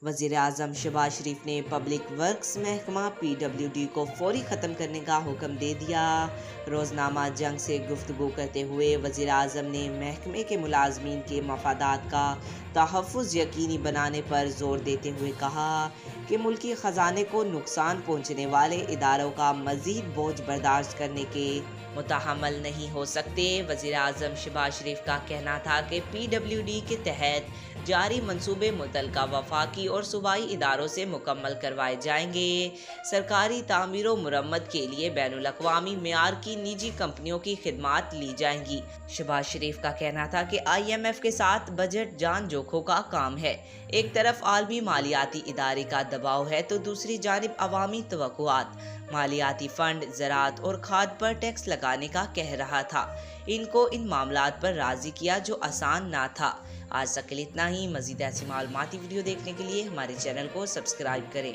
वज़ीर-ए-आज़म शहबाज शरीफ ने public works महकमा PWD को फौरी ख़त्म करने का हुक्म दे दिया। रोज़नामा जंग से गुफ्तगू करते हुए वज़ीर-ए-आज़म ने महकमे के मुलाज़मीन के मफादात का तहफ़्फ़ुज़ यकीनी बनाने पर जोर देते हुए कहा कि मुल्की ख़जाने को नुकसान पहुँचने वाले इदारों का मज़ीद बोझ बर्दाश्त करने के मुतहम्मिल नहीं हो सकते। वज़ीर-ए-आज़म शहबाज शरीफ का कहना था कि PWD के तहत जारी मंसूबे मुतल्लिका वफाकी और सूबाई इदारों से मुकम्मल करवाए जाएंगे। सरकारी तामीर और मुरम्मत के लिए बैनुल-अक़वामी मेयार की निजी कंपनियों की खिदमात ली जाएंगी। शहबाज शरीफ का कहना था कि IMF के साथ बजट जान जोखों का काम है। एक तरफ आलमी मालियाती इदारे का दबाव है तो दूसरी जानिब अवामी तवक्कुआत। मालियाती फंड ज़राअत और खाद पर टैक्स लगाने का कह रहा था। इनको इन मामलात पर राज़ी किया जो आसान ना था। आज तक के लिए इतना ही। मज़ीद ऐसी मालूमाती वीडियो देखने के लिए हमारे चैनल को सब्सक्राइब करें।